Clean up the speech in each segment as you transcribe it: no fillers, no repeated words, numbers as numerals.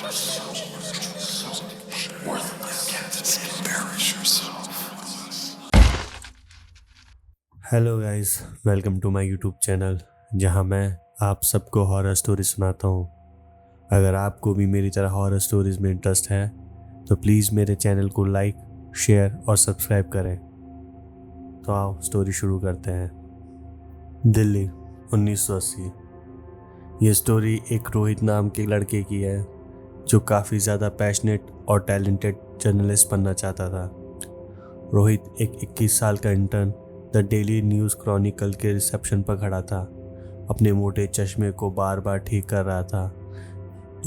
Hello guys, welcome to my YouTube channel जहां मैं आप सबको हॉरर स्टोरी सुनाता हूं। अगर आपको भी मेरी तरह हॉरर स्टोरीज में इंटरेस्ट है तो प्लीज़ मेरे चैनल को लाइक, शेयर और सब्सक्राइब करें। तो आओ स्टोरी शुरू करते हैं। दिल्ली 1980। ये स्टोरी एक रोहित नाम के लड़के की है जो काफ़ी ज़्यादा पैशनेट और टैलेंटेड जर्नलिस्ट बनना चाहता था। रोहित एक 21 साल का intern the daily news Chronicle के रिसेप्शन पर खड़ा था। अपने मोटे चश्मे को बार बार ठीक कर रहा था।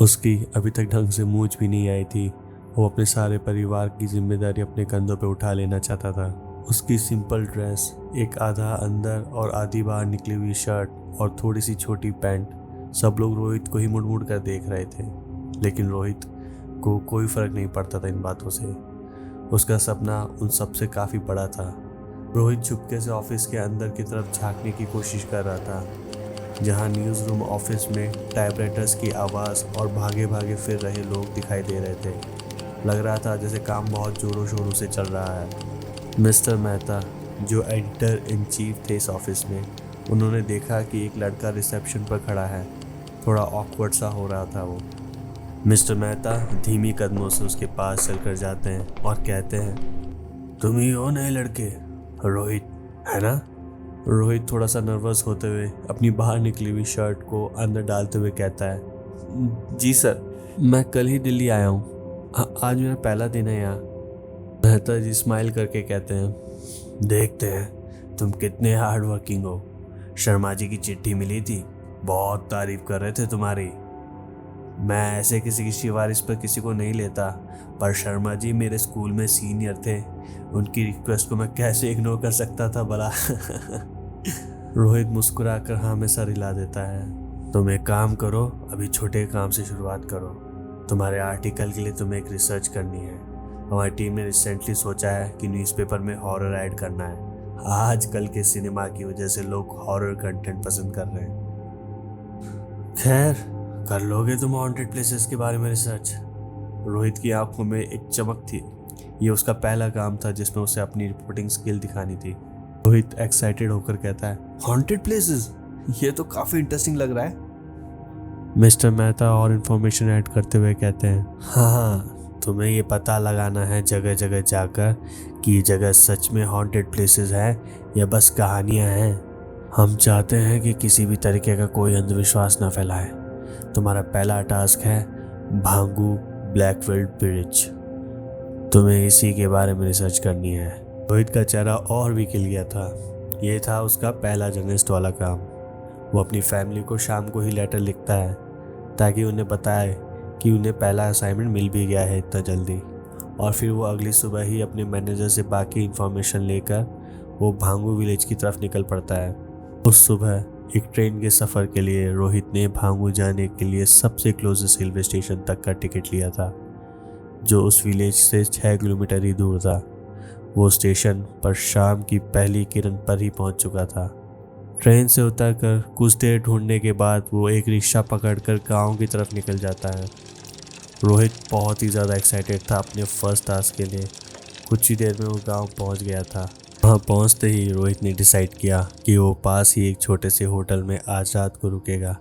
उसकी अभी तक ढंग से मूंछ भी नहीं आई थी। वो अपने सारे परिवार की जिम्मेदारी अपने कंधों पे उठा लेना चाहता था। उसकी सिंपल ड्रेस, एक आधा अंदर और आधी बाहर निकली हुई शर्ट और थोड़ी सी छोटी पैंट, सब लोग रोहित को ही मुड़ मुड़ कर देख रहे थे। लेकिन रोहित को कोई फर्क नहीं पड़ता था इन बातों से। उसका सपना उन सबसे काफ़ी बड़ा था। रोहित चुपके से ऑफिस के अंदर की तरफ झांकने की कोशिश कर रहा था, जहां न्यूज़ रूम ऑफिस में टाइपराइटर्स की आवाज़ और भागे भागे फिर रहे लोग दिखाई दे रहे थे। लग रहा था जैसे काम बहुत जोरों शोरों से चल रहा है। मिस्टर मेहता, जो एडिटर इन चीफ थे इस ऑफिस में, उन्होंने देखा कि एक लड़का रिसेप्शन पर खड़ा है। थोड़ा ऑकवर्ड सा हो रहा था वो। मिस्टर मेहता धीमी कदमों से उसके पास चलकर जाते हैं और कहते हैं, तुम ही हो नए लड़के, रोहित, है ना? रोहित थोड़ा सा नर्वस होते हुए अपनी बाहर निकली हुई शर्ट को अंदर डालते हुए कहता है, जी सर, मैं कल ही दिल्ली आया हूँ। आज मेरा पहला दिन है यहाँ। मेहता जी स्माइल करके कहते हैं, देखते हैं तुम कितने हार्ड वर्किंग हो। शर्मा जी की चिट्ठी मिली थी, बहुत तारीफ कर रहे थे तुम्हारी। मैं ऐसे किसी की सिफारिश पर किसी को नहीं लेता, पर शर्मा जी मेरे स्कूल में सीनियर थे। उनकी रिक्वेस्ट को मैं कैसे इग्नोर कर सकता था भला। रोहित मुस्कुराकर हाँ में सर हिला देता है। तुम एक काम करो, अभी छोटे काम से शुरुआत करो। तुम्हारे आर्टिकल के लिए तुम्हें एक रिसर्च करनी है। हमारी टीम ने रिसेंटली सोचा है कि न्यूज़पेपर में हॉरर ऐड करना है। आजकल के सिनेमा की वजह से लोग हॉरर कंटेंट पसंद कर रहे हैं। खैर, कर लोगे तुम हॉन्टेड प्लेसेस के बारे में रिसर्च? रोहित की आंखों में एक चमक थी। ये उसका पहला काम था जिसमें उसे अपनी रिपोर्टिंग स्किल दिखानी थी। रोहित एक्साइटेड होकर कहता है, हॉन्टेड प्लेसेस, ये तो काफी इंटरेस्टिंग लग रहा है। मिस्टर मेहता और इन्फॉर्मेशन ऐड करते हुए कहते हैं, हाँ, तुम्हें ये पता लगाना है जगह जगह जाकर कि ये जगह सच में हॉन्टेड प्लेसेस है या बस कहानियां हैं। हम चाहते हैं कि किसी भी तरीके का कोई अंधविश्वास न फैलाए। तुम्हारा पहला टास्क है भांगू ब्लैकफील्ड ब्रिज। तुम्हें इसी के बारे में रिसर्च करनी है। रोहित का चेहरा और भी खिल गया था। ये था उसका पहला जर्नलिस्ट वाला काम। वो अपनी फैमिली को शाम को ही लेटर लिखता है ताकि उन्हें बताए कि उन्हें पहला असाइनमेंट मिल भी गया है इतना जल्दी। और फिर वो अगली सुबह ही अपने मैनेजर से बाकी इन्फॉर्मेशन लेकर वो भांगू विलेज की तरफ निकल पड़ता है। उस सुबह एक ट्रेन के सफ़र के लिए रोहित ने भांगू जाने के लिए सबसे क्लोजेस्ट रेलवे स्टेशन तक का टिकट लिया था, जो उस विलेज से 6 किलोमीटर ही दूर था। वो स्टेशन पर शाम की पहली किरण पर ही पहुंच चुका था। ट्रेन से उतरकर कुछ देर ढूंढने के बाद वो एक रिक्शा पकड़कर गांव की तरफ निकल जाता है। रोहित बहुत ही ज़्यादा एक्साइटेड था अपने फर्स्ट टास्क के लिए। कुछ ही देर में वो गांव पहुंच गया था। वहाँ पहुँचते ही रोहित ने डिसाइड किया कि वो पास ही एक छोटे से होटल में आज रात को रुकेगा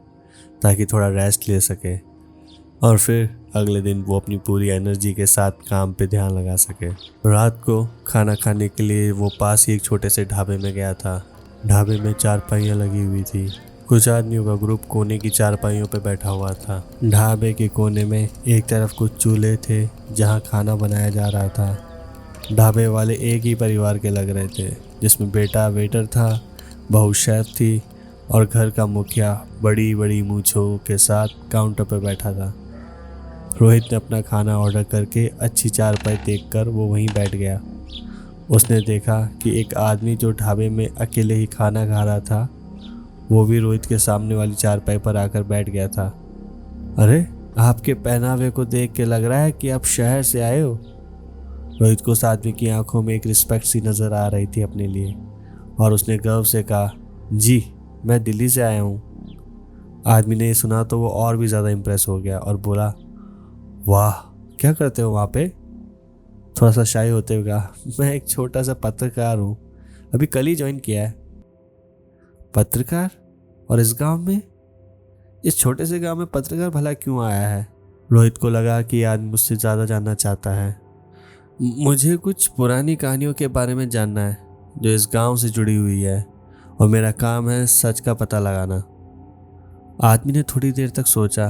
ताकि थोड़ा रेस्ट ले सके और फिर अगले दिन वो अपनी पूरी एनर्जी के साथ काम पे ध्यान लगा सके। रात को खाना खाने के लिए वो पास ही एक छोटे से ढाबे में गया था। ढाबे में चारपाइयाँ लगी हुई थी। कुछ आदमियों का ग्रुप कोने की चारपाइयों पे बैठा हुआ था। ढाबे के कोने में एक तरफ कुछ चूल्हे थे जहाँ खाना बनाया जा रहा था। ढाबे वाले एक ही परिवार के लग रहे थे, जिसमें बेटा वेटर था, बहू शेफ थी और घर का मुखिया बड़ी बड़ी मूंछों के साथ काउंटर पर बैठा था। रोहित ने अपना खाना ऑर्डर करके अच्छी चारपाई देखकर वो वहीं बैठ गया। उसने देखा कि एक आदमी जो ढाबे में अकेले ही खाना खा रहा था, वो भी रोहित के सामने वाली चारपाई पर आकर बैठ गया था। अरे, आपके पहनावे को देख के लग रहा है कि आप शहर से आए हो। रोहित को उस आदमी की आंखों में एक रिस्पेक्ट सी नज़र आ रही थी अपने लिए, और उसने गर्व से कहा, जी, मैं दिल्ली से आया हूँ। आदमी ने ये सुना तो वो और भी ज़्यादा इम्प्रेस हो गया और बोला, वाह, क्या करते हो वहाँ पे? थोड़ा सा शाय होते हुए कहा, मैं एक छोटा सा पत्रकार हूँ, अभी कल ही ज्वाइन किया है। पत्रकार? और इस गांव में, इस छोटे से गांव में पत्रकार भला क्यों आया है? रोहित को लगा कि आदमी मुझसे ज़्यादा जानना चाहता है। मुझे कुछ पुरानी कहानियों के बारे में जानना है जो इस गांव से जुड़ी हुई है, और मेरा काम है सच का पता लगाना। आदमी ने थोड़ी देर तक सोचा,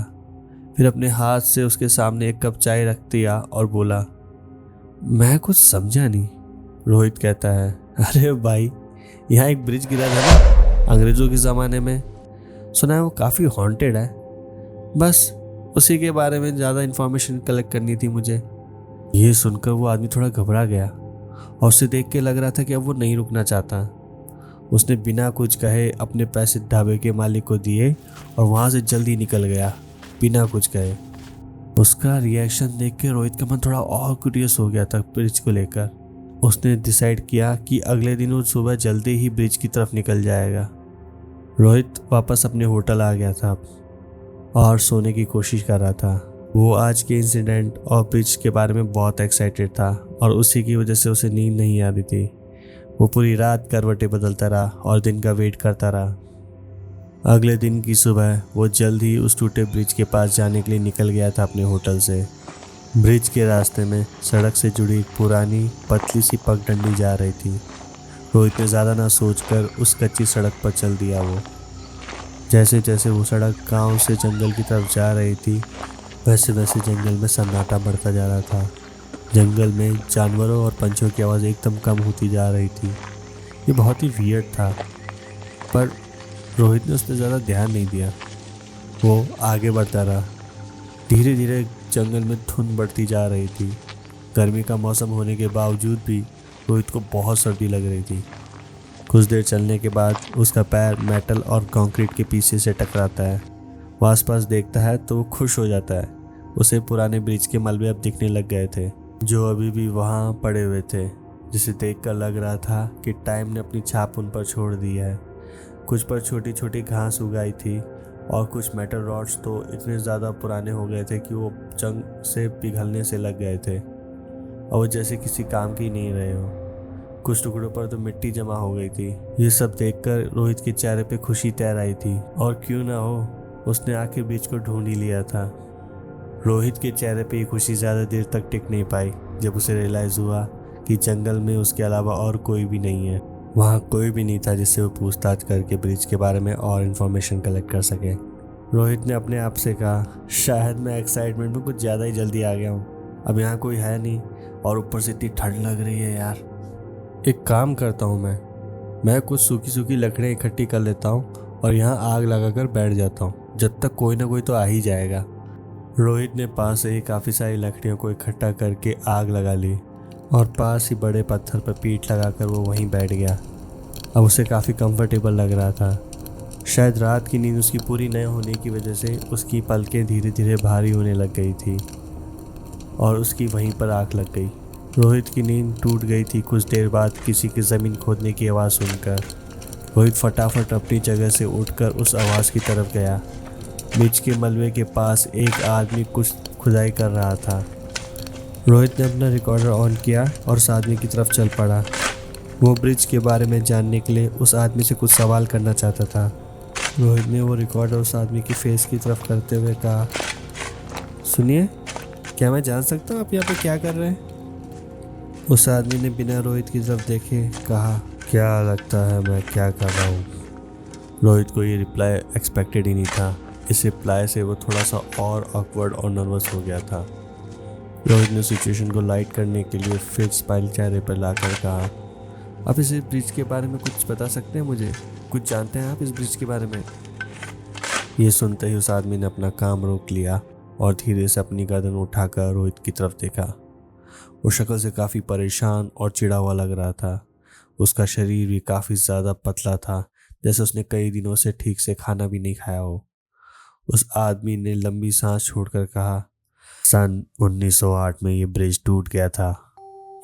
फिर अपने हाथ से उसके सामने एक कप चाय रख दिया और बोला, मैं कुछ समझा नहीं। रोहित कहता है, अरे भाई, यहाँ एक ब्रिज गिरा था ना अंग्रेजों के ज़माने में, सुना है वो काफ़ी हॉन्टेड है। बस उसी के बारे में ज़्यादा इन्फॉर्मेशन कलेक्ट करनी थी मुझे। ये सुनकर वो आदमी थोड़ा घबरा गया और उसे देख के लग रहा था कि अब वो नहीं रुकना चाहता। उसने बिना कुछ कहे अपने पैसे ढाबे के मालिक को दिए और वहाँ से जल्दी निकल गया बिना कुछ कहे। उसका रिएक्शन देख के रोहित का मन थोड़ा और क्यूरियस हो गया था ब्रिज को लेकर। उसने डिसाइड किया कि अगले दिन वो सुबह जल्दी ही ब्रिज की तरफ निकल जाएगा। रोहित वापस अपने होटल आ गया था और सोने की कोशिश कर रहा था। वो आज के इंसिडेंट और ब्रिज के बारे में बहुत एक्साइटेड था और उसी की वजह से उसे नींद नहीं आ रही थी। वो पूरी रात करवटें बदलता रहा और दिन का वेट करता रहा। अगले दिन की सुबह वो जल्द ही उस टूटे ब्रिज के पास जाने के लिए निकल गया था अपने होटल से। ब्रिज के रास्ते में सड़क से जुड़ी एक पुरानी पतली सी पगडंडी जा रही थी। रोहित ने ज़्यादा ना सोचकर उस कच्ची सड़क पर चल दिया। वो जैसे जैसे वो सड़क गांव से जंगल की तरफ जा रही थी, वैसे वैसे जंगल में सन्नाटा बढ़ता जा रहा था। जंगल में जानवरों और पंछियों की आवाज़ एकदम कम होती जा रही थी। ये बहुत ही वियर्ड था, पर रोहित ने उस पर ज़्यादा ध्यान नहीं दिया। वो आगे बढ़ता रहा। धीरे धीरे जंगल में धुंध बढ़ती जा रही थी। गर्मी का मौसम होने के बावजूद भी रोहित को बहुत सर्दी लग रही थी। कुछ देर चलने के बाद उसका पैर मेटल और कंक्रीट के पीछे से टकराता है। वो आसपास देखता है तो वो खुश हो जाता है। उसे पुराने ब्रिज के मलबे अब दिखने लग गए थे, जो अभी भी वहाँ पड़े हुए थे, जिसे देखकर लग रहा था कि टाइम ने अपनी छाप उन पर छोड़ दी है। कुछ पर छोटी छोटी घास उगाई थी और कुछ मेटल रॉड्स तो इतने ज़्यादा पुराने हो गए थे कि वो जंग से पिघलने से लग गए थे और वो जैसे किसी काम के ही नहीं रहे हो। कुछ टुकड़ों पर तो मिट्टी जमा हो गई थी। ये सब देखकर रोहित के चेहरे पे खुशी तैर आई थी, और क्यों ना हो, उसने आखिर ब्रिज को ढूंढ ही लिया था। रोहित के चेहरे पे ये खुशी ज़्यादा देर तक टिक नहीं पाई जब उसे रियलाइज़ हुआ कि जंगल में उसके अलावा और कोई भी नहीं है। वहाँ कोई भी नहीं था जिससे वो पूछताछ करके ब्रिज के बारे में और इन्फॉर्मेशन कलेक्ट कर सके। रोहित ने अपने आप से कहा, शायद मैं एक्साइटमेंट में कुछ ज़्यादा ही जल्दी आ गया हूँ। अब यहाँ कोई है नहीं और ऊपर से इतनी ठंड लग रही है यार। एक काम करता हूँ, मैं कुछ सूखी सूखी लकड़ियाँ इकट्ठी कर लेता हूँ और यहाँ आग लगाकर बैठ जाता हूँ, जब तक कोई ना कोई तो आ ही जाएगा। रोहित ने पास से ही काफ़ी सारी लकड़ियों को इकट्ठा करके आग लगा ली और पास ही बड़े पत्थर पर पीठ लगाकर वो वहीं बैठ गया। अब उसे काफ़ी कंफर्टेबल लग रहा था। शायद रात की नींद उसकी पूरी न होने की वजह से उसकी पलकें धीरे धीरे भारी होने लग गई थी और उसकी वहीं पर आँख लग गई। रोहित की नींद टूट गई थी कुछ देर बाद किसी की ज़मीन खोदने की आवाज़ सुनकर। रोहित फटाफट अपनी जगह से उठकर उस आवाज़ की तरफ गया। ब्रिज के मलबे के पास एक आदमी कुछ खुदाई कर रहा था। रोहित ने अपना रिकॉर्डर ऑन किया और उस आदमी की तरफ चल पड़ा। वो ब्रिज के बारे में जानने के लिए उस आदमी से कुछ सवाल करना चाहता था। रोहित ने वो रिकॉर्डर उस आदमी की फेस की तरफ करते हुए कहा, सुनिए, क्या मैं जान सकता हूँ आप यहाँ पे क्या कर रहे हैं? उस आदमी ने बिना रोहित की तरफ देखे कहा, क्या लगता है मैं क्या कर रहा हूँ? रोहित को ये रिप्लाई एक्सपेक्टेड ही नहीं था। इस रिप्लाई से वो थोड़ा सा और ऑकवर्ड और नर्वस हो गया था। रोहित ने सिचुएशन को लाइट करने के लिए फिर स्माइल चेहरे पर लाकर कहा, आप इस ब्रिज के बारे में कुछ बता सकते हैं मुझे? कुछ जानते हैं आप इस ब्रिज के बारे में? ये सुनते ही उस आदमी ने अपना काम रोक लिया और धीरे से अपनी गर्दन उठाकर रोहित की तरफ देखा। वो शक्ल से काफ़ी परेशान और चिढ़ा हुआ लग रहा था। उसका शरीर भी काफ़ी ज़्यादा पतला था, जैसे उसने कई दिनों से ठीक से खाना भी नहीं खाया हो। उस आदमी ने लंबी सांस छोड़कर कहा, सन 1908 में ये ब्रिज टूट गया था।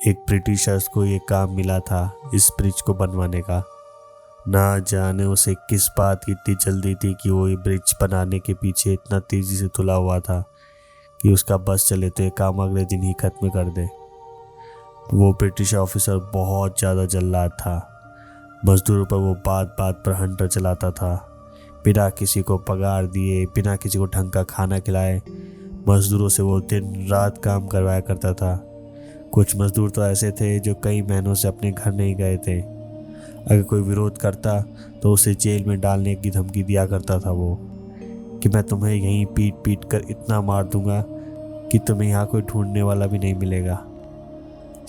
एक ब्रिटिशर्स को ये काम मिला था इस ब्रिज को बनवाने का। ना जाने उसे किस बात की इतनी जल्दी थी कि वो ये ब्रिज बनाने के पीछे इतना तेज़ी से तुला हुआ था कि उसका बस चले तो ये काम अगले दिन ही खत्म कर दे। वो ब्रिटिश ऑफिसर बहुत ज़्यादा जल्लाद था। मजदूरों पर वो बात बात पर हंटर चलाता था। बिना किसी को पगार दिए, बिना किसी को ढंग का खाना खिलाए मजदूरों से वो दिन रात काम करवाया करता था। कुछ मजदूर तो ऐसे थे जो कई महीनों से अपने घर नहीं गए थे। अगर कोई विरोध करता तो उसे जेल में डालने की धमकी दिया करता था वो, कि मैं तुम्हें यहीं पीट पीट कर इतना मार दूंगा कि तुम्हें यहाँ कोई ढूंढने वाला भी नहीं मिलेगा।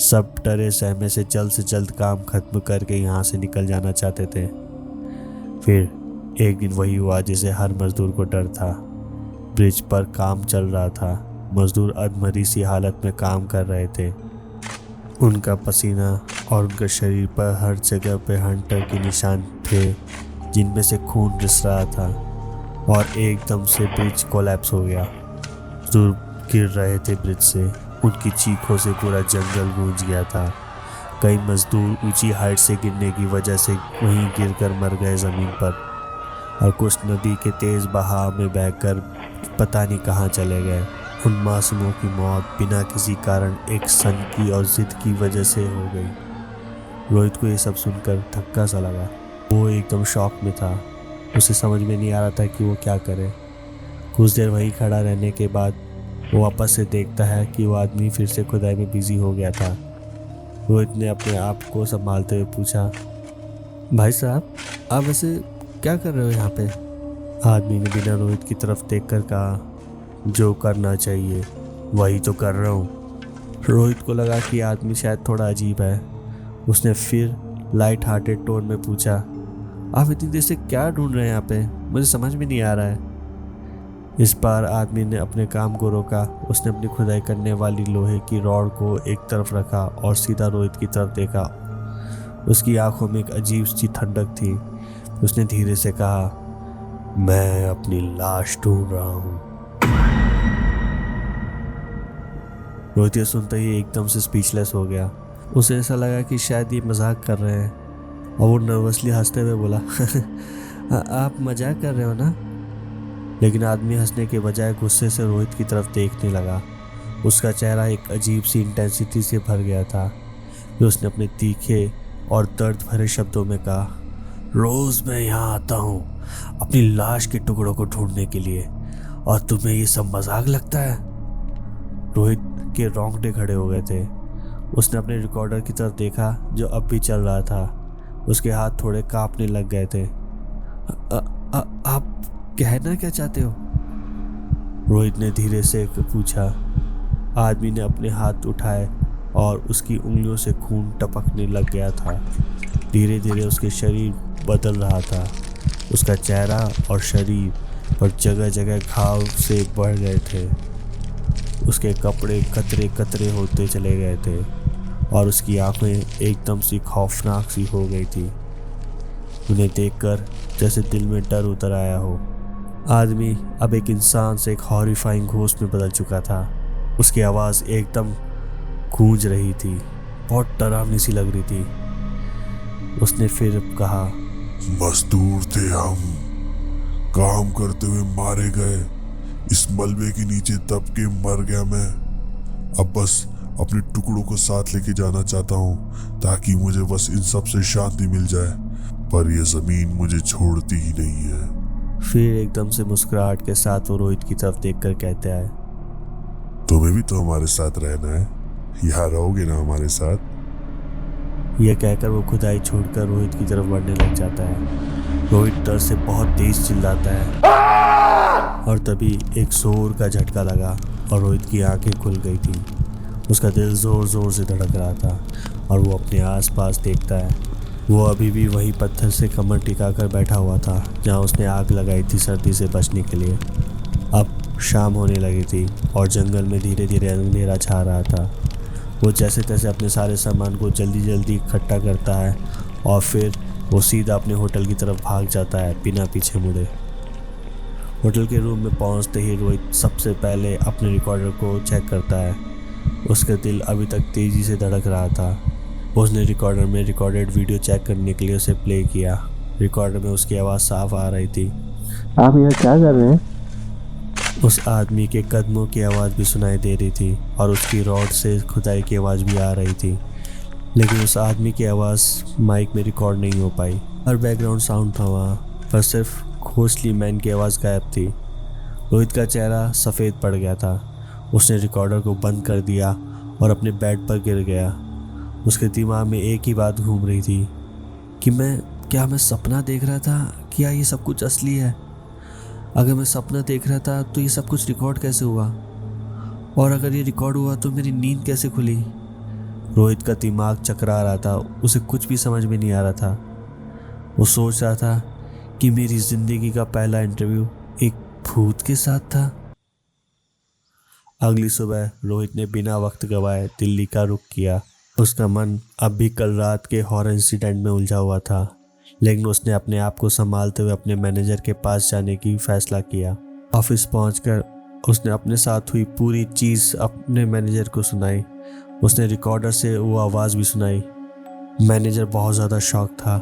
सब डरे सहमे से जल्द काम खत्म करके यहाँ से निकल जाना चाहते थे। फिर एक दिन वही हुआ जिसे हर मजदूर को डर था। ब्रिज पर काम चल रहा था। मजदूर अधमरी सी हालत में काम कर रहे थे। उनका पसीना और उनके शरीर पर हर जगह पे हंटर के निशान थे, जिनमें से खून रिस रहा था। और एकदम से ब्रिज कोलैप्स हो गया। मजदूर गिर रहे थे ब्रिज से। उनकी चीखों से पूरा जंगल गूंज गया था। कई मजदूर ऊंची हाइट से गिरने की वजह से वहीं गिरकर मर गए ज़मीन पर, और कुछ नदी के तेज़ बहाव में बहकर पता नहीं कहाँ चले गए। उन मासूमों की मौत बिना किसी कारण एक सनकी और जिद की वजह से हो गई। रोहित को ये सब सुनकर धक्का सा लगा। वो एकदम शॉक में था। उसे समझ में नहीं आ रहा था कि वो क्या करे। कुछ देर वहीं खड़ा रहने के बाद वो वापस से देखता है कि वो आदमी फिर से खुदाई में बिजी हो गया था। रोहित ने अपने आप को संभालते हुए पूछा, भाई साहब आप वैसे क्या कर रहे हो यहाँ पे? आदमी ने बिना रोहित की तरफ देखकर कहा, जो करना चाहिए वही तो कर रहा हूँ। रोहित को लगा कि आदमी शायद थोड़ा अजीब है। उसने फिर लाइट हार्टेड टोन में पूछा, आप इतनी देर से क्या ढूंढ रहे हैं यहाँ पे? मुझे समझ में नहीं आ रहा है। इस बार आदमी ने अपने काम को रोका। उसने अपनी खुदाई करने वाली लोहे की रॉड को एक तरफ रखा और सीधा रोहित की तरफ देखा। उसकी आंखों में एक अजीब सी ठंडक थी। उसने धीरे से कहा, मैं अपनी लाश ढूंढ रहा हूँ। रोहित ये सुनते ही एकदम से स्पीचलेस हो गया। उसे ऐसा लगा कि शायद ये मजाक कर रहे हैं, और वो नर्वसली हंसते हुए बोला, आप मजाक कर रहे हो ना? लेकिन आदमी हंसने के बजाय गुस्से से रोहित की तरफ देखने लगा। उसका चेहरा एक अजीब सी इंटेंसिटी से भर गया था। फिर उसने अपने तीखे और दर्द भरे शब्दों में कहा, रोज मैं यहाँ आता हूँ अपनी लाश के टुकड़ों को ढूंढने के लिए, और तुम्हें ये सब मजाक लगता है? रोहित के रोंगटे खड़े हो गए थे। उसने अपने रिकॉर्डर की तरफ देखा जो अब भी चल रहा था। उसके हाथ थोड़े कांपने लग गए थे। आप कहना क्या चाहते हो? रोहित ने धीरे से पूछा। आदमी ने अपने हाथ उठाए और उसकी उंगलियों से खून टपकने लग गया था। धीरे धीरे उसके शरीर बदल रहा था। उसका चेहरा और शरीर पर जगह जगह घाव से बढ़ गए थे। उसके कपड़े कतरे कतरे होते चले गए थे और उसकी आंखें एकदम सी खौफनाक सी हो गई थी। उन्हें देखकर जैसे दिल में डर उतर आया हो। आदमी अब एक इंसान से एक हॉरिफाइंग घोस्ट में बदल चुका था। उसकी आवाज़ एकदम गूंज रही थी, बहुत डरावनी सी लग रही थी। उसने फिर कहा, मजदूर थे हम, काम करते हुए मारे गए, इस मलबे के नीचे दब के मर गया मैं। अब बस अपने टुकड़ों को साथ लेके जाना चाहता हूँ ताकि मुझे बस इन सब से शांति मिल जाए, पर यह जमीन मुझे छोड़ती ही नहीं है। फिर एकदम से मुस्कुराहट के साथ वो रोहित की तरफ देखकर कहते हैं, तुम्हें भी तो हमारे साथ रहना है, यहाँ रहोगे ना हमारे साथ? यह कहकर वो खुदाई छोड़कर रोहित की तरफ बढ़ने लग जाता है। रोहित डर से बहुत तेज चिल्लाता है और तभी एक जोर का झटका लगा और रोहित की आंखें खुल गई थी। उसका दिल जोर जोर से धड़क रहा था और वो अपने आसपास देखता है। वो अभी भी वही पत्थर से कमर टिकाकर बैठा हुआ था जहाँ उसने आग लगाई थी सर्दी से बचने के लिए। अब शाम होने लगी थी और जंगल में धीरे धीरे अंधेरा छा रहा था। वो जैसे तैसे अपने सारे सामान को जल्दी जल्दी इकट्ठा करता है और फिर वो सीधा अपने होटल की तरफ भाग जाता है बिना पीछे मुड़े। होटल के रूम में पहुंचते ही रोहित सबसे पहले अपने रिकॉर्डर को चेक करता है। उसका दिल अभी तक तेज़ी से धड़क रहा था। उसने रिकॉर्डर में रिकॉर्डेड वीडियो चेक करने के लिए उसे प्ले किया। रिकॉर्डर में उसकी आवाज़ साफ आ रही थी। आप यहाँ क्या कर रहे हैं? उस आदमी के कदमों की आवाज़ भी सुनाई दे रही थी और उसकी रॉड से खुदाई की आवाज़ भी आ रही थी, लेकिन उस आदमी की आवाज़ माइक में रिकॉर्ड नहीं हो पाई। हर बैकग्राउंड साउंड था वहाँ, पर सिर्फ घोसली मैन की आवाज़ गायब थी। रोहित का चेहरा सफ़ेद पड़ गया था। उसने रिकॉर्डर को बंद कर दिया और अपने बेड पर गिर गया। उसके दिमाग में एक ही बात घूम रही थी कि क्या मैं सपना देख रहा था, क्या ये सब कुछ असली है? अगर मैं सपना देख रहा था तो ये सब कुछ रिकॉर्ड कैसे हुआ, और अगर ये रिकॉर्ड हुआ तो मेरी नींद कैसे खुली? रोहित का दिमाग चकरा रहा था, उसे कुछ भी समझ में नहीं आ रहा था। वो सोच रहा था कि मेरी ज़िंदगी का पहला इंटरव्यू एक भूत के साथ था। अगली सुबह रोहित ने बिना वक्त गवाए दिल्ली का रुख किया। उसका मन अब भी कल रात के हॉरर इंसिडेंट में उलझा हुआ था, लेकिन उसने अपने आप को संभालते हुए अपने मैनेजर के पास जाने की फैसला किया। ऑफिस पहुंचकर उसने अपने साथ हुई पूरी चीज़ अपने मैनेजर को सुनाई। उसने रिकॉर्डर से वो आवाज़ भी सुनाई। मैनेजर बहुत ज़्यादा शॉक था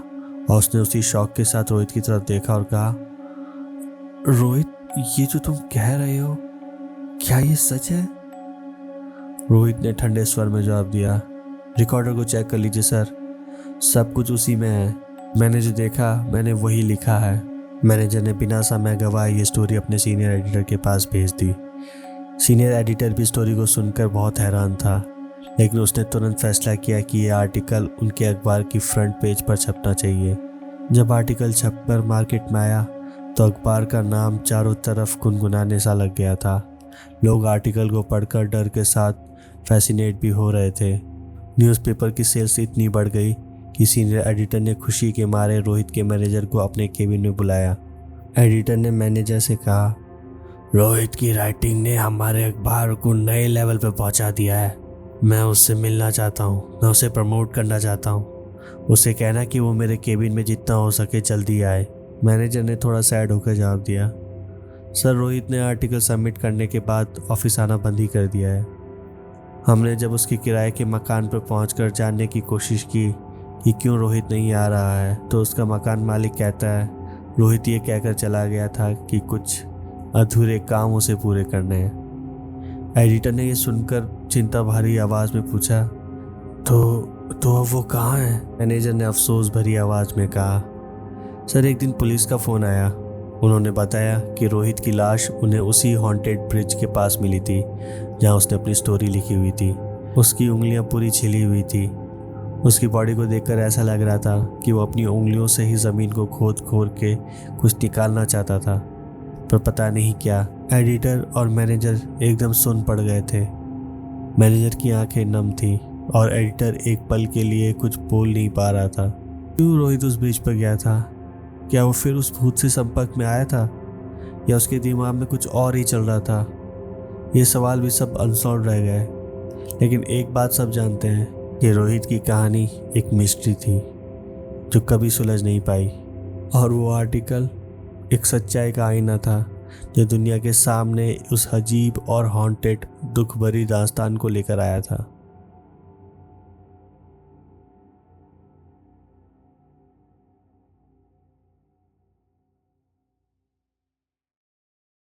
और उसने उसी शॉक के साथ रोहित की तरफ देखा और कहा, रोहित, ये जो तुम कह रहे हो, क्या ये सच है? रोहित ने ठंडे स्वर में जवाब दिया, रिकॉर्डर को चेक कर लीजिए सर, सब कुछ उसी में है। मैंने जो देखा मैंने वही लिखा है। मैनेजर ने बिना समय गवाए ये स्टोरी अपने सीनियर एडिटर के पास भेज दी। सीनियर एडिटर भी स्टोरी को सुनकर बहुत हैरान था, लेकिन उसने तुरंत फैसला किया कि ये आर्टिकल उनके अखबार की फ्रंट पेज पर छपना चाहिए। जब आर्टिकल छपकर मार्केट में आया तो अखबार का नाम चारों तरफ गुनगुनाने सा लग गया था। लोग आर्टिकल को पढ़कर डर के साथ फैसिनेट भी हो रहे थे। न्यूज़पेपर की सेल्स इतनी बढ़ गई कि सीनियर एडिटर ने खुशी के मारे रोहित के मैनेजर को अपने केबिन में बुलाया। एडिटर ने मैनेजर से कहा, रोहित की राइटिंग ने हमारे अखबार को नए लेवल पर पहुंचा दिया है। मैं उससे मिलना चाहता हूँ, मैं उसे प्रमोट करना चाहता हूँ। उसे कहना कि वो मेरे केबिन में जितना हो सके जल्दी आए। मैनेजर ने थोड़ा सैड होकर जवाब दिया, सर, रोहित ने आर्टिकल सबमिट करने के बाद ऑफिस आना बंद ही कर दिया है। हमने जब उसके किराए के मकान पर पहुंचकर जानने की कोशिश की कि क्यों रोहित नहीं आ रहा है, तो उसका मकान मालिक कहता है रोहित ये कहकर चला गया था कि कुछ अधूरे काम उसे पूरे करने हैं। एडिटर ने ये सुनकर चिंता भरी आवाज़ में पूछा, तो अब वो कहाँ है? मैनेजर ने अफसोस भरी आवाज़ में कहा, सर, एक दिन पुलिस का फ़ोन आया। उन्होंने बताया कि रोहित की लाश उन्हें उसी हॉन्टेड ब्रिज के पास मिली थी जहां उसने अपनी स्टोरी लिखी हुई थी। उसकी उंगलियां पूरी छिली हुई थी। उसकी बॉडी को देखकर ऐसा लग रहा था कि वो अपनी उंगलियों से ही ज़मीन को खोद खोद के कुछ निकालना चाहता था, पर पता नहीं क्या। एडिटर और मैनेजर एकदम सुन पड़ गए थे। मैनेजर की आंखें नम थी और एडिटर एक पल के लिए कुछ बोल नहीं पा रहा था। क्यों रोहित उस ब्रिज पर गया था? क्या वो फिर उस भूत से संपर्क में आया था, या उसके दिमाग में कुछ और ही चल रहा था? ये सवाल भी सब अनसॉल्व रह गए। लेकिन एक बात सब जानते हैं कि रोहित की कहानी एक मिस्ट्री थी जो कभी सुलझ नहीं पाई, और वो आर्टिकल एक सच्चाई का आईना था जो दुनिया के सामने उस अजीब और हॉन्टेड दुख भरी दास्तान को लेकर आया था।